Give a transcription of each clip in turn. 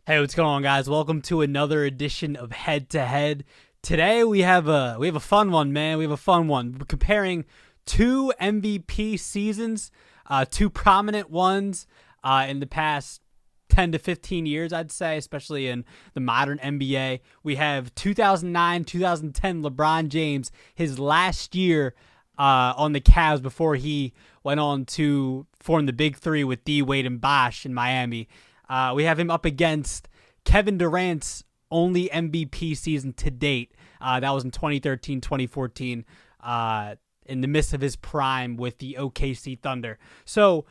Hey, what's going on, guys? Welcome to another edition of Head to Head. Today we have a fun one, man. We have a fun one. We're comparing two MVP seasons, two prominent ones in the past 10 to 15 years, I'd say, especially in the modern NBA. We have 2009, 2010 LeBron James, his last year on the Cavs before he went on to form the Big Three with D, Wade, and Bosh in Miami. We have him up against Kevin Durant's only MVP season to date. That was in 2013, 2014, in the midst of his prime with the OKC Thunder. So,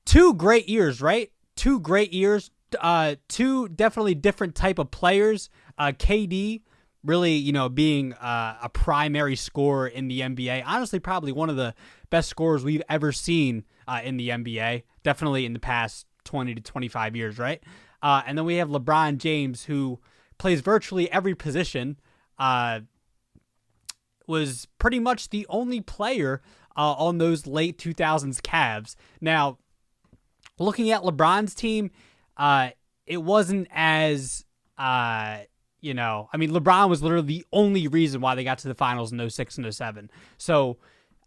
two great years, right? Two great years. Two definitely different type of players. KD really, being a primary scorer in the NBA. Honestly, probably one of the best scorers we've ever seen in the NBA. Definitely in the past 20 to 25 years, right? And then we have LeBron James, who plays virtually every position, was pretty much the only player on those late 2000s Cavs. Now, looking at LeBron's team, it wasn't as, LeBron was literally the only reason why they got to the finals in 06 and 07. So,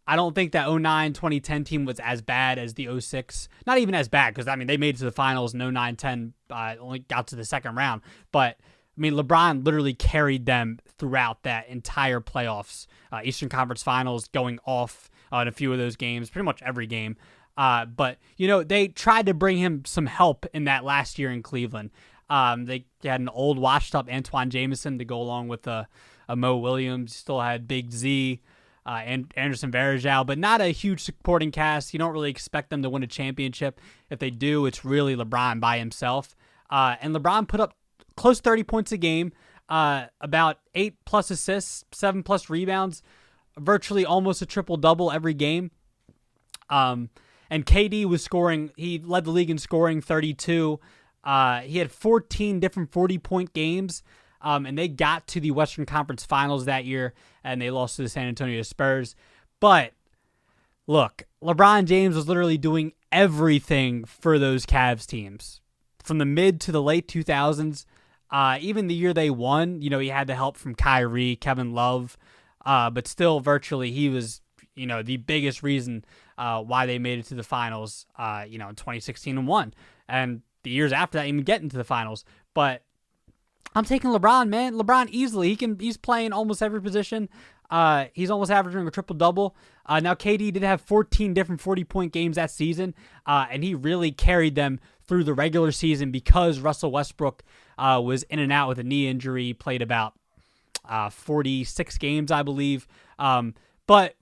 I don't think that 09, 2010 team was as bad as the 06. Not even as bad, because, they made it to the finals in 09, 10, only got to the second round. But, LeBron literally carried them throughout that entire playoffs. Eastern Conference Finals, going off in a few of those games, pretty much every game. But, they tried to bring him some help in that last year in Cleveland. They had an old washed-up Antoine Jameson to go along with a Mo Williams. Still had Big Z. And Anderson Varejao, but not a huge supporting cast. You don't really expect them to win a championship. If they do, it's really LeBron by himself. And LeBron put up close to 30 points a game, about 8+ assists, 7+ rebounds, virtually almost a triple-double every game. And KD was scoring. He led the league in scoring, 32. He had 14 different 40-point games. And they got to the Western Conference Finals that year, and they lost to the San Antonio Spurs. But, look, LeBron James was literally doing everything for those Cavs teams. From the mid to the late 2000s, even the year they won, he had the help from Kyrie, Kevin Love, but still virtually he was, the biggest reason why they made it to the finals, in 2016 and won. And the years after that, even getting to the finals. But I'm taking LeBron, man. LeBron easily. He's playing almost every position. He's almost averaging a triple-double. Now, KD did have 14 different 40-point games that season, and he really carried them through the regular season because Russell Westbrook was in and out with a knee injury. He played about 46 games, I believe. But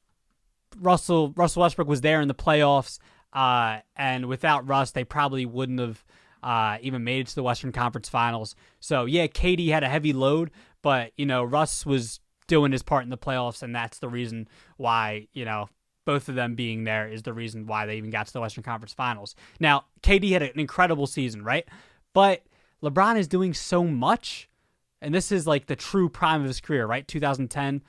Russell Westbrook was there in the playoffs, and without Russ, they probably wouldn't have even made it to the Western Conference Finals. So, yeah, KD had a heavy load, but, Russ was doing his part in the playoffs, and that's the reason why, both of them being there is the reason why they even got to the Western Conference Finals. Now, KD had an incredible season, right? But LeBron is doing so much, and this is like the true prime of his career, right? 2010,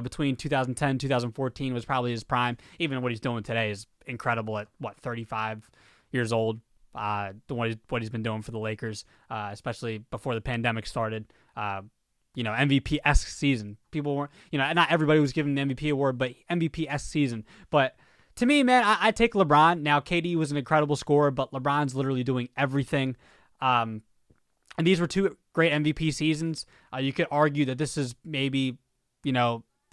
between 2010 and 2014 was probably his prime. Even what he's doing today is incredible at, 35 years old. What he's been doing for the Lakers, especially before the pandemic started. MVP-esque season. People weren't, not everybody was given the MVP award, but MVP-esque season. But to me, man, I take LeBron. Now, KD was an incredible scorer, but LeBron's literally doing everything. And these were two great MVP seasons. You could argue that this is maybe,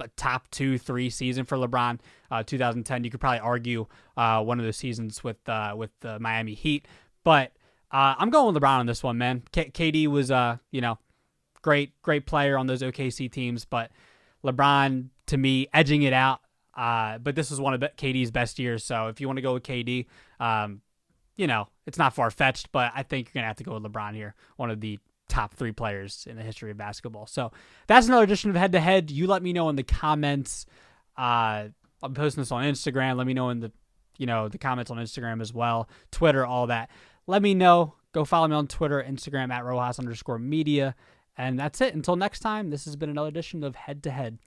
a top 2-3 season for LeBron. 2010, you could probably argue one of those seasons with the Miami Heat. But I'm going with LeBron on this one, man. KD was, great player on those OKC teams, but LeBron, to me, edging it out. But this was one of KD's best years, so if you want to go with KD, it's not far-fetched, but I think you're going to have to go with LeBron here, one of the top 3 players in the history of basketball. So that's another edition of Head to Head. You let me know in the comments. I'm posting this on Instagram. Let me know in the comments on Instagram as well, Twitter, all that. Let me know. Go follow me on Twitter, Instagram @Rojas_media. And that's it. Until next time, this has been another edition of Head to Head.